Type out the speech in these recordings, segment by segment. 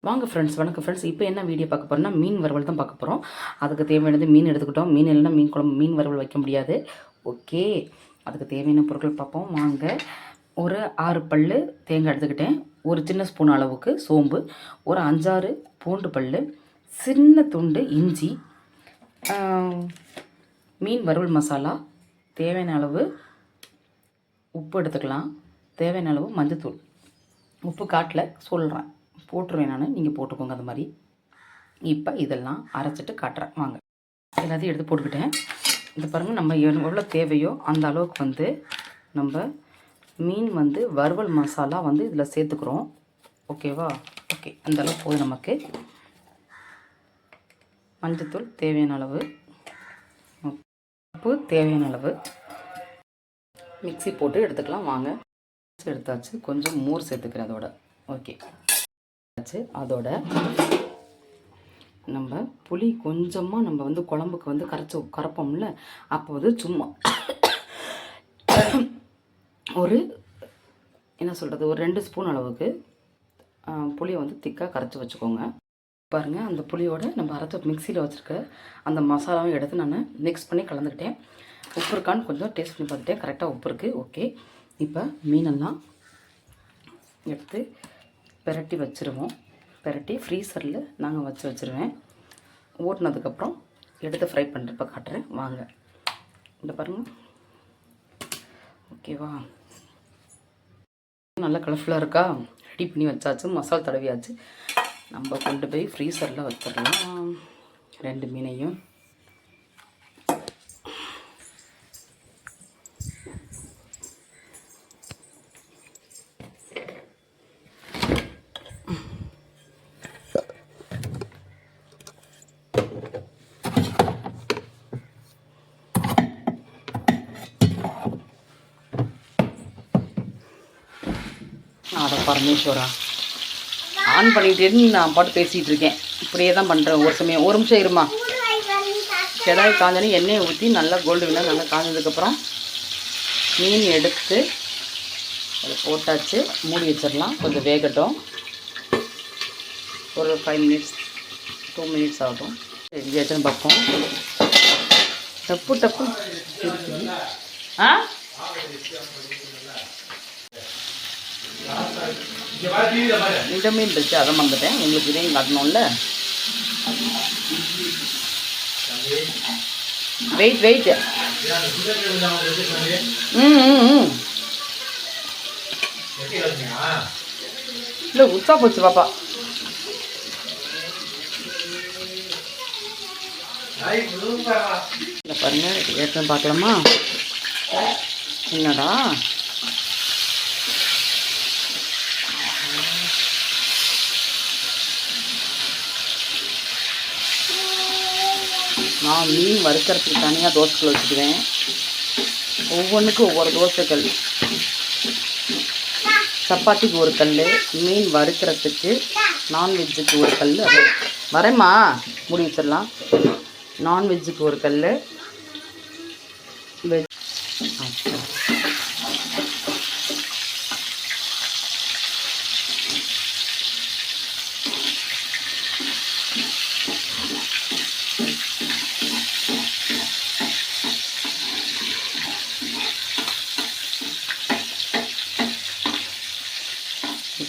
வாங்க ஃப்ரெண்ட்ஸ், வணக்கம் ஃப்ரெண்ட்ஸ். இப்போ என்ன வீடியோ பார்க்க போகிறோம்னா மீன் வறுவல் தான் பார்க்க போகிறோம். அதுக்கு தேவையானது மீன் எடுத்துக்கிட்டோம். மீன் இல்லைன்னா மீன் குழம்பு மீன் வறுவல் வைக்க முடியாது. ஓகே, அதுக்கு தேவையான பொருட்கள் பார்ப்போம் வாங்க. ஒரு 6 பல் தேங்காய் எடுத்துக்கிட்டேன். ஒரு சின்ன ஸ்பூன் அளவுக்கு சோம்பு, ஒரு 5-6 பூண்டு பல், சின்ன துண்டு இஞ்சி, மீன் வறுவல் மசாலா, தேவையான அளவு உப்பு எடுத்துக்கலாம், தேவையான அளவு மஞ்சத்தூள். உப்பு காட்டில் சொல்கிறேன், போட்டுருவேன் நான், நீங்கள் போட்டுக்கோங்க அது மாதிரி. இப்போ இதெல்லாம் அரைச்சிட்டு காட்டுறேன் வாங்க. எல்லாத்தையும் எடுத்து போட்டுக்கிட்டேன். இது பாருங்கள், நம்ம எவ்வளோ தேவையோ அந்த அளவுக்கு நம்ம மீன் வறுவல் மசாலா இதில் சேர்த்துக்கிறோம். ஓகேவா? ஓகே, அந்த அளவு போதும் நமக்கு. மஞ்சத்தூள் தேவையான அளவு, உப்பு தேவையான அளவு, மிக்ஸி போட்டு எடுத்துக்கலாம் வாங்க. எடுத்தாச்சு, கொஞ்சம் மோர் சேர்த்துக்கிறேன் அதோட. ஓகே, அதோட நம்ம புளி கொஞ்சமாக நம்ம குழம்புக்கு கரைப்போம்ல, அப்போ சும்மா ஒரு என்ன சொல்கிறது, ஒரு 2 ஸ்பூன் அளவுக்கு புளியை திக்காக கரைச்சி வச்சுக்கோங்க. பாருங்கள், அந்த புளியோட நம்ம அரைச்ச மிக்சியில் வச்சுருக்க அந்த மசாலாவும் எடுத்து நான் மிக்ஸ் பண்ணி கலந்துக்கிட்டேன். உப்பு இருக்கான்னு கொஞ்சம் டேஸ்ட் பண்ணி பார்த்துட்டேன், கரெக்டாக உப்பு இருக்குது. ஓகே, இப்போ மீனெல்லாம் எடுத்து பெரட்டி வச்சுருவோம். பெரட்டி ஃப்ரீசரில் நாங்கள் வச்சுருவேன். ஓட்டினதுக்கப்புறம் எடுத்து ஃப்ரை பண்ணுறப்ப காட்டுறேன் வாங்க. இந்த பாருங்கள், ஓகேவா? நல்லா கலர்ஃபுல்லாக இருக்கா? ரெடி பண்ணி வச்சாச்சு, மசாலா தடவியாச்சு. நம்ம கொண்டு போய் ஃப்ரீசரில் வச்சிடலாம் 2 மீனையும். அட பரமேஸ்வரா, ஆன் பண்ணிட்டேன்னு நான் பாட்டு பேசிகிட்டு இருக்கேன். இப்படியே தான் பண்ணுறேன் ஒரு சமயம். ஒரு நிமிஷம் இருமா. கடாய் காஞ்சனே எண்ணெயை ஊற்றி நல்லா கோல்டு வினர் நல்லா காஞ்சதுக்கப்புறம் மீன் எடுத்து அதை போட்டாச்சு. மூடி வச்சிடலாம், கொஞ்சம் வேகட்டும். ஒரு 5 மினிட்ஸ் 2 மினிட்ஸ் ஆகும். ரெடியாச்சுன்னு பார்ப்போம். டப்பு டப்பு இருக்குது. இந்த மீன் இருந்துச்சு, அதை வந்துட்டேன். உங்களுக்கு இதையும் காட்டணும்ல. Wait wait. இல்லை, உச்சா போச்சு பாப்பா. இல்லை பாருங்க, ஏற்கனவே பார்க்கலாமா? என்னடா நான் மீன் வறுக்கிறதுக்கு தனியாக தோசைகள் வச்சுக்குவேன். ஒவ்வொன்றுக்கும் ஒவ்வொரு தோசைகள். சப்பாத்திக்கு ஒரு கல், மீன் வறுக்கிறதுக்கு நான்வெஜ்ஜுக்கு ஒரு கல். அது வரேம்மா, மூடி வச்சிடலாம். நான்வெஜ்ஜுக்கு ஒரு கல், வெஜ்.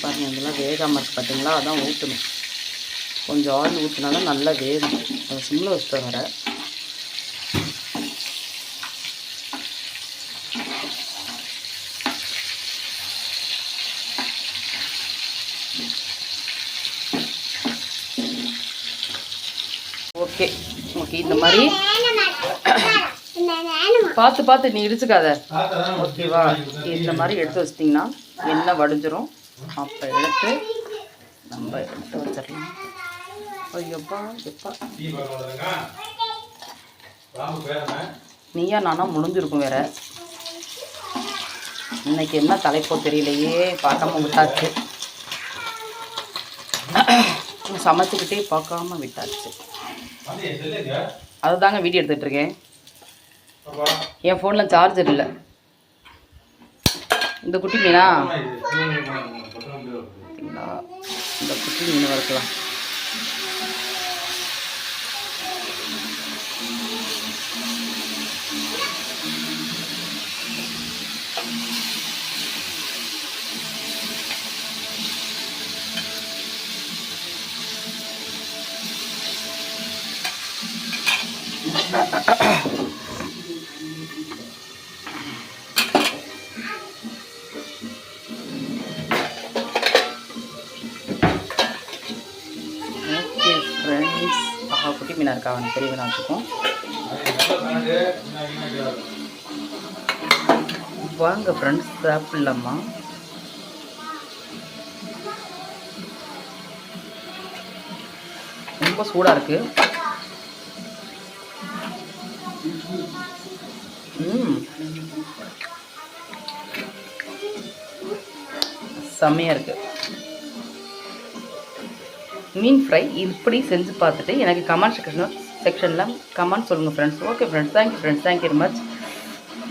பாருங்கள், இதெல்லாம் வேகாமல் இருக்குது பார்த்தீங்களா? அதான் ஊற்றணும். கொஞ்சம் ஆயில் ஊற்றினா தான் நல்லா வேகும். அதை சிம்மில் வச்சுட்டு வர. ஓகே ஓகே, இந்த மாதிரி பார்த்து பார்த்து நீ இடிச்சுக்காத. ஓகேவா? இந்த மாதிரி எடுத்து வச்சிட்டிங்கன்னா எண்ணெய் வடிஞ்சிரும். அப்போ எடுத்து நம்ம எடுத்து வச்சிடலாம். ஐயோப்பா எப்பா, நீயா நானா முடிஞ்சிருக்கும் வேற. இன்னைக்கு என்ன தலைப்போ தெரியலையே, பார்க்காம விட்டாச்சு. சமைச்சுக்கிட்டே பார்க்காம விட்டாச்சு. அதுதாங்க வீடியோ எடுத்துகிட்டு இருக்கேன். என் ஃபோனில் சார்ஜர் இல்லை. இந்த குட்டி மீனா இந்த குட்டி மீன் வறுக்கலாம். ஓகே ஃப்ரெண்ட்ஸ், குட்டி மீனாக இருக்கா, அவன் பெரிய மீனாக வச்சுக்கோம். வாங்க ஃப்ரெண்ட்ஸ் சாப்பிட்லாமா? ரொம்ப சூடாக இருக்குது. செம்மையாக இருக்குது மீன் ஃப்ரை. இப்படி செஞ்சு பார்த்துட்டு எனக்கு கமெண்ட் செக்ஷனில் கமெண்ட் சொல்லுங்கள் friends. Okay friends, thank you friends, thank you very much.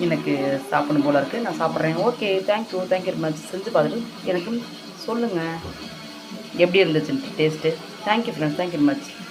எனக்கு சாப்பிடணும் போல் இருக்குது, நான் சாப்பிட்றேன். Okay, thank you very much. செஞ்சு பார்த்துட்டு எனக்கு சொல்லுங்கள் எப்படி இருந்துச்சுன்ட்டு taste. Thank you friends, thank you very much.